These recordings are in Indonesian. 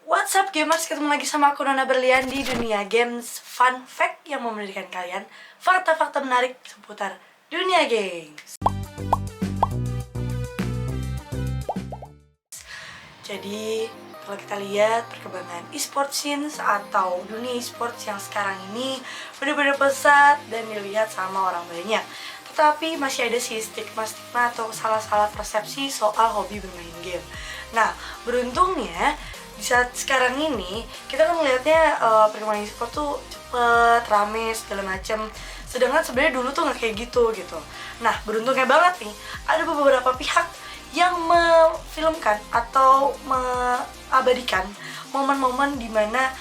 What's up gamers, ketemu lagi sama aku Nona Berlian di dunia games fun fact yang memberikan kalian fakta-fakta menarik seputar dunia games. Jadi kalau kita lihat perkembangan e-sport scenes atau dunia e-sports yang sekarang ini benar-benar pesat dan dilihat sama orang banyak. Tetapi masih ada sih stigma-stigma atau salah-salah persepsi soal hobi bermain game. Nah, beruntungnya di saat sekarang ini kita kan melihatnya perkembangan e-sport tuh cepet, rame, segala macam. Sedangkan sebenarnya dulu tuh nggak kayak gitu. Nah, beruntungnya banget nih, ada beberapa pihak yang memfilmkan atau mengabadikan momen-momen dimana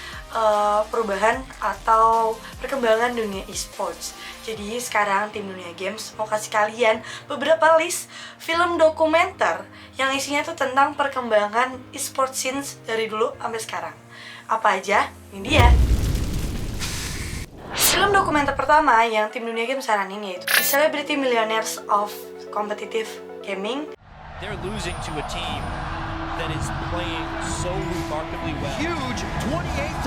perubahan atau perkembangan dunia e-sports. Jadi sekarang tim Dunia Games mau kasih kalian beberapa list film dokumenter yang isinya tuh tentang perkembangan e-sport scenes dari dulu sampai sekarang. Apa aja? Ini dia. Film dokumenter pertama yang tim Dunia Games saranin yaitu The Celebrity Millionaires of Competitive Gaming. They're losing to a team that is playing so remarkably well. Huge 28-3,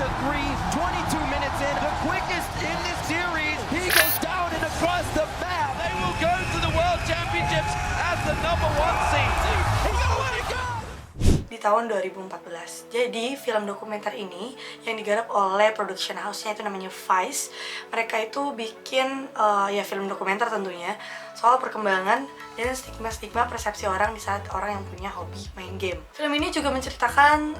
22 minutes in, the quickest in this series. He goes down and across the map. They will go to the World Championships as the #1 seed. He's gonna let it go. Di tahun 2014. Jadi film dokumenter ini yang digarap oleh production house-nya itu namanya Vice. Mereka itu bikin ya film dokumenter tentunya soal perkembangan dan stigma-stigma persepsi orang di saat orang yang punya hobi main game. Film ini juga menceritakan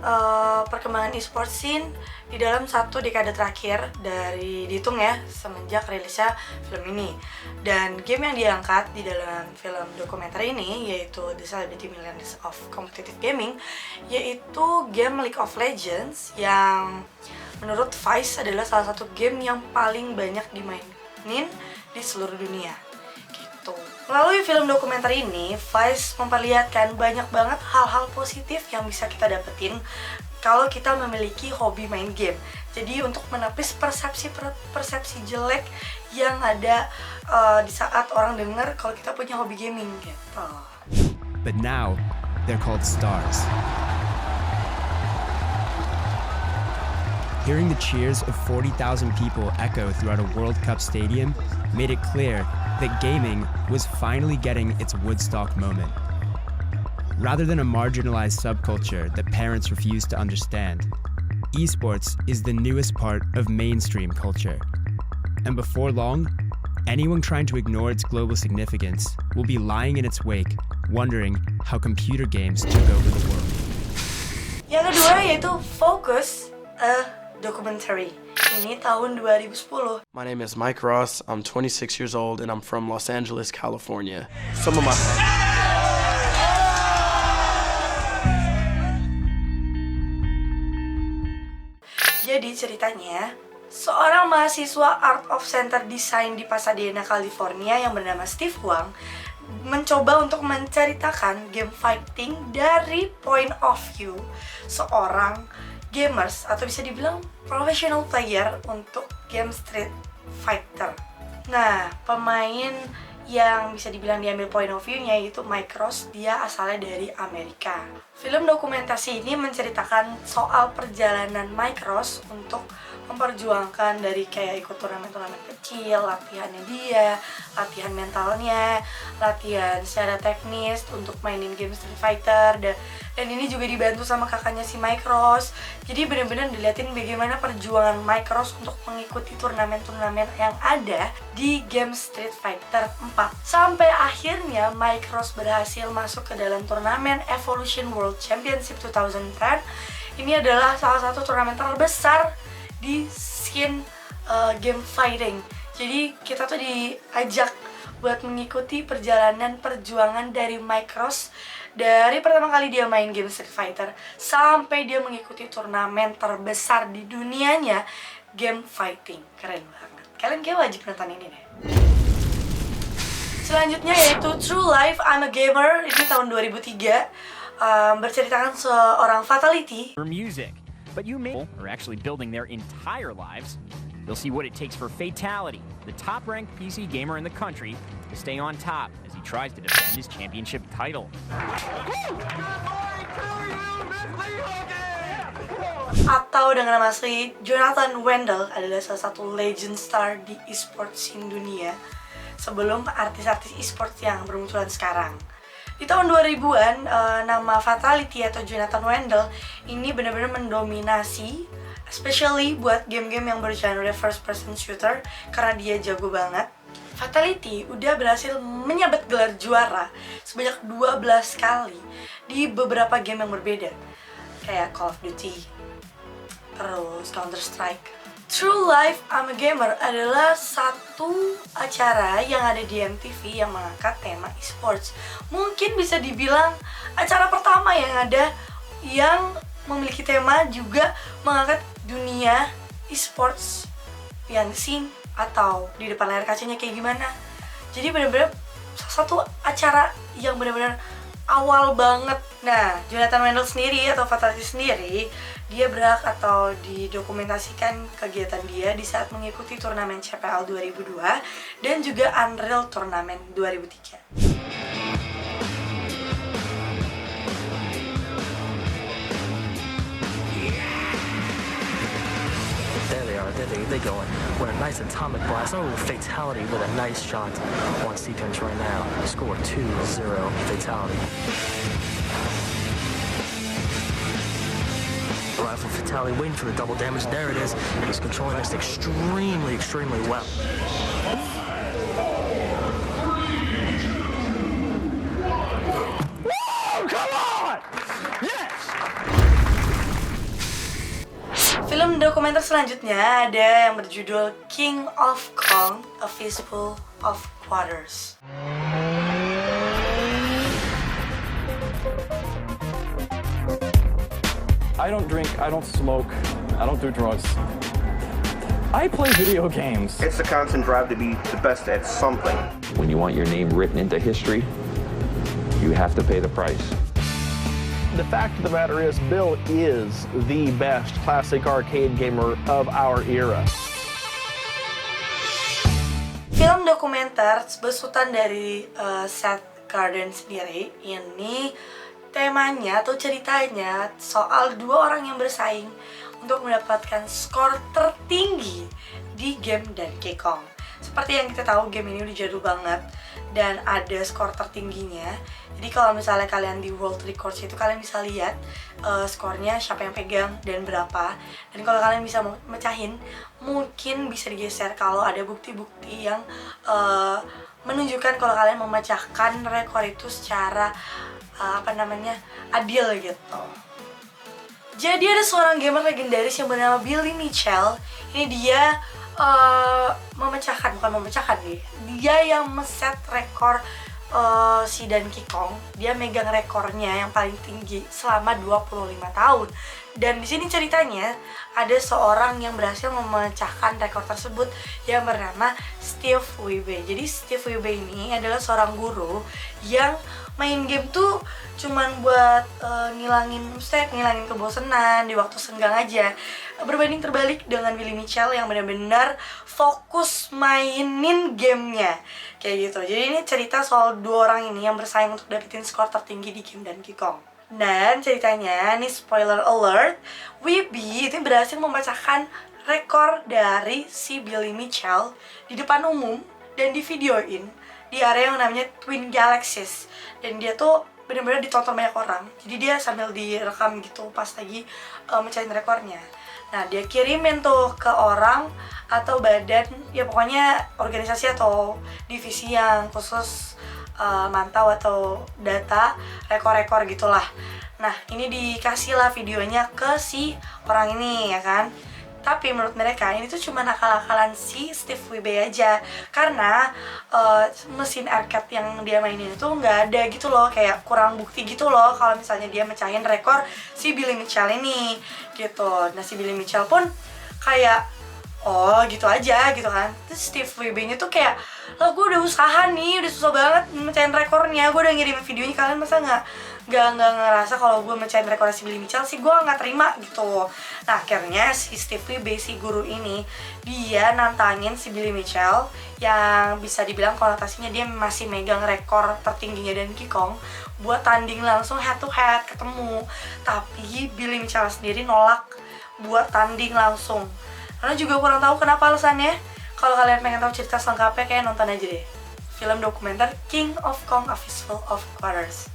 perkembangan e-sport scene di dalam satu dekade terakhir dari dihitung ya semenjak rilisnya film ini. Dan game yang diangkat di dalam film dokumenter ini yaitu The Celebrity Millionaires of Competitive Gaming, yaitu game League of Legends yang menurut Vice adalah salah satu game yang paling banyak dimainin di seluruh dunia. Gitu. Melalui film dokumenter ini, Vice memperlihatkan banyak banget hal-hal positif yang bisa kita dapetin kalau kita memiliki hobi main game. Jadi untuk menepis persepsi jelek yang ada di saat orang dengar kalau kita punya hobi gaming gitu. But now, they're called stars. Hearing the cheers of 40,000 people echo throughout a World Cup stadium made it clear that gaming was finally getting its Woodstock moment. Rather than a marginalized subculture that parents refuse to understand, esports is the newest part of mainstream culture. And before long, anyone trying to ignore its global significance will be lying in its wake, wondering how computer games took over the world. Yang kedua yaitu Focus, a Documentary. Ini tahun 2010. My name is Mike Ross. I'm 26 years old and I'm from Los Angeles, California. Some of my Jadi ceritanya, seorang mahasiswa Art of Center Design di Pasadena, California yang bernama Steve Huang mencoba untuk menceritakan game fighting dari point of view seorang gamers atau bisa dibilang professional player untuk game Street Fighter. Nah, pemain yang bisa dibilang diambil point of view-nya yaitu Mike Ross, dia asalnya dari Amerika. Film dokumentasi ini menceritakan soal perjalanan Mike Ross untuk memperjuangkan dari kayak ikut turnamen-turnamen kecil, latihannya dia, latihan mentalnya, latihan secara teknis untuk mainin game Street Fighter, dan ini juga dibantu sama kakaknya si Mike Ross. Jadi benar-benar dilihatin bagaimana perjuangan Mike Ross untuk mengikuti turnamen-turnamen yang ada di game Street Fighter 4. Sampai akhirnya Mike Ross berhasil masuk ke dalam turnamen Evolution World Championship 2010. Ini adalah salah satu turnamen terbesar di scene game fighting. Jadi kita tuh diajak buat mengikuti perjalanan perjuangan dari Mike Ross dari pertama kali dia main game Street Fighter sampai dia mengikuti turnamen terbesar di dunianya game fighting. Keren banget. Kalian kayak wajib nonton ini deh. Selanjutnya yaitu True Life I'm a Gamer. Ini tahun 2003. Berceritakan seorang fatality. For music, but you may are actually building their entire lives. You'll see what it takes for Fatality, the top-ranked PC gamer in the country, to stay on top as he tries to defend his championship title. Good morning to you, Miss Lee Hogan. atau dengan nama asli Jonathan Wendell adalah salah satu legend star di e-sports scene dunia sebelum artis-artis e-sports yang bermunculan sekarang. Di tahun 2000-an, nama Fatality atau Jonathan Wendell ini benar-benar mendominasi, especially buat game-game yang bergenre first person shooter karena dia jago banget. Fatality udah berhasil menyabet gelar juara sebanyak 12 kali di beberapa game yang berbeda, kayak Call of Duty, terus Counter Strike. True Life I'm a Gamer adalah satu acara yang ada di MTV yang mengangkat tema esports. Mungkin bisa dibilang acara pertama yang ada yang memiliki tema juga mengangkat dunia esports yang scene atau di depan layar kacanya kayak gimana. Jadi benar-benar salah satu acara yang benar-benar awal banget. Nah, Jonathan Wendell sendiri atau Fatality sendiri, dia berhak atau didokumentasikan kegiatan dia di saat mengikuti turnamen CPL 2002 dan juga Unreal Tournament 2003. They going with a nice atomic blast. Oh, fatality with a nice shot on sequence right now. Score 2-0 fatality. Rifle fatality waiting for the double damage. There it is. He's controlling this extremely well. Whoa, come on! Yes! Film dokumenter selanjutnya ada yang berjudul King of Kong: A Fistful of Quarters. I don't drink, I don't smoke, I don't do drugs. I play video games. It's the constant drive to be the best at something. When you want your name written into history, you have to pay the price. The fact of the matter is, Bill is the best classic arcade gamer of our era. Film dokumenter besutan dari Seth Garden sendiri ini temanya atau ceritanya soal dua orang yang bersaing untuk mendapatkan skor tertinggi di game Donkey Kong. Seperti yang kita tahu, game ini udah jadul banget dan ada skor tertingginya. Jadi kalau misalnya kalian di World Records itu kalian bisa lihat skornya siapa yang pegang dan berapa. Dan kalau kalian bisa mecahin, mungkin bisa digeser kalau ada bukti-bukti yang menunjukkan kalau kalian memecahkan rekor itu secara adil gitu. Jadi ada seorang gamer legendaris yang bernama Billy Mitchell. Ini dia dia yang meset rekor si Donkey Kong. Dia megang rekornya yang paling tinggi selama 25 tahun. Dan di sini ceritanya ada seorang yang berhasil memecahkan rekor tersebut yang bernama Steve Wiebe. Jadi Steve Wiebe ini adalah seorang guru yang main game tuh cuman buat ngilangin kebosanan di waktu senggang aja. Berbanding terbalik dengan Billy Mitchell yang benar-benar fokus mainin gamenya kayak gitu. Jadi ini cerita soal dua orang ini yang bersaing untuk dapetin skor tertinggi di game Donkey Kong. Dan ceritanya, nih spoiler alert, Wiebe itu berhasil memecahkan rekor dari si Billy Mitchell di depan umum dan di videoin di area yang namanya Twin Galaxies. Dan dia tuh benar-benar ditonton banyak orang. Jadi dia sambil direkam gitu pas lagi mecahin rekornya. Nah, dia kirimin tuh ke orang atau badan, ya pokoknya organisasi atau divisi yang khusus mantau atau data rekor-rekor gitulah. Nah, ini dikasih lah videonya ke si orang ini ya kan. Tapi menurut mereka ini tuh cuma akal-akalan si Steve Wiebe aja. Karena mesin arcade yang dia mainin itu nggak ada gitu loh, kayak kurang bukti gitu loh kalau misalnya dia mecahin rekor si Billy Mitchell ini gitu. Nah, si Billy Mitchell pun kayak oh gitu aja gitu kan. Terus Steve Wiebe-nya tuh kayak, lah gue udah usaha nih, udah susah banget mecahin rekornya, gue udah ngirim videonya, kalian masa nggak ngerasa kalau gue mecahin rekornya si Billy Mitchell sih, gue nggak terima gitu. Nah, akhirnya si Steve Wiebe, si guru ini, dia nantangin si Billy Mitchell yang bisa dibilang konotasinya dia masih megang rekor tertingginya Donkey Kong buat tanding langsung head to head ketemu. Tapi Billy Mitchell sendiri nolak buat tanding langsung. Karena juga kurang tahu kenapa alasannya. Kalau kalian pengen tahu cerita selengkapnya, kayak nonton aja deh film dokumenter King of Kong: A Fistful of Quarters.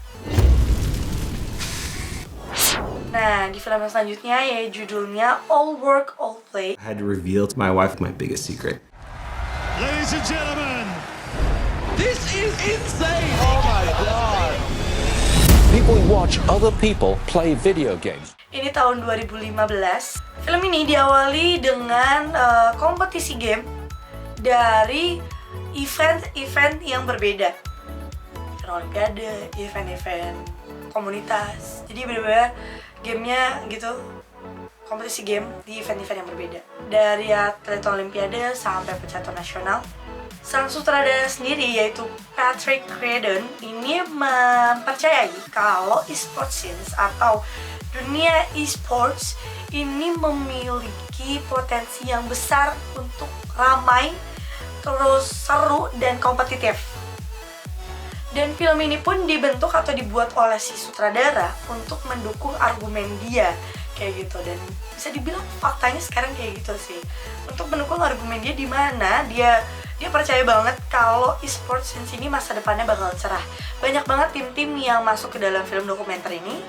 Nah, di film yang selanjutnya ya judulnya All Work, All Play. I had to reveal to my wife my biggest secret. Ladies and gentlemen, this is insane! Oh my god! People watch other people play video games. Ini tahun 2015. Film ini diawali dengan kompetisi game dari event-event yang berbeda. Event olimpiade, event-event komunitas. Jadi bener-bener gamenya gitu, kompetisi game di event-event yang berbeda. Dari atlet olimpiade sampai pecatur nasional. Sang sutradara sendiri yaitu Patrick Credon ini mempercayai kalau e-sports scenes atau dunia e-sports ini memiliki potensi yang besar untuk ramai, terus seru dan kompetitif. Dan film ini pun dibentuk atau dibuat oleh si sutradara untuk mendukung argumen dia kayak gitu, dan bisa dibilang faktanya sekarang kayak gitu sih. Untuk mendukung argumen dia di mana dia percaya banget kalau e-sports ini masa depannya bakal cerah. Banyak banget tim-tim yang masuk ke dalam film dokumenter ini.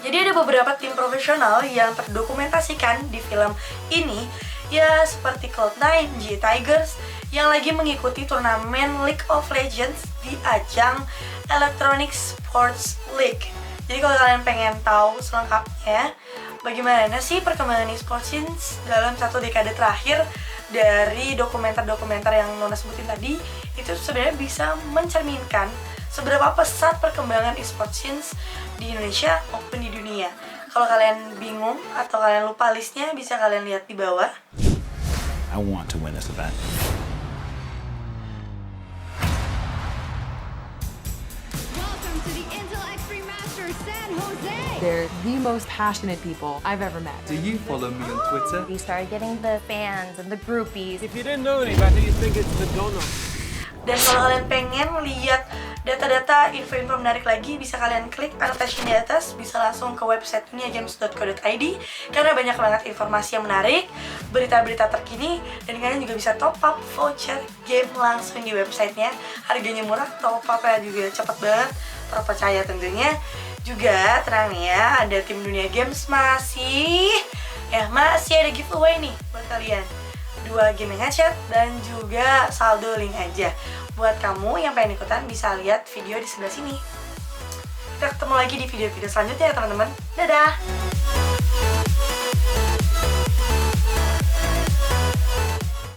Jadi ada beberapa tim profesional yang terdokumentasikan di film ini, ya seperti Cloud9, G Tigers yang lagi mengikuti turnamen League of Legends di ajang Electronic Sports League. Jadi kalau kalian pengen tahu selengkapnya bagaimana sih perkembangan e-sports dalam 1 dekade terakhir dari dokumenter-dokumenter yang Nona sebutin tadi, itu sebenarnya bisa mencerminkan seberapa pesat perkembangan e-sports di Indonesia maupun di dunia. Kalau kalian bingung atau kalian lupa listnya, bisa kalian lihat di bawah. I want to win this event. Welcome to the Intel Extreme Masters San Jose. They're the most passionate people I've ever met. Do you follow me on Twitter? We started getting the fans and the groupies. If you didn't know any better, you'd think it's Madonna. Dan kalau kalian pengen lihat data-data, info-info menarik lagi, bisa kalian klik annotation di atas, bisa langsung ke website duniagames.co.id karena banyak banget informasi yang menarik, berita-berita terkini, dan kalian juga bisa top up voucher game langsung di websitenya. Harganya murah, top up-nya juga cepet banget, terpercaya tentunya. Juga tenang ya, ada tim Dunia Games masih ada giveaway nih buat kalian. 2 gaming headset dan juga saldo link aja. Buat kamu yang pengen ikutan bisa lihat video di sebelah sini. Kita ketemu lagi di video-video selanjutnya ya teman-teman. Dadah!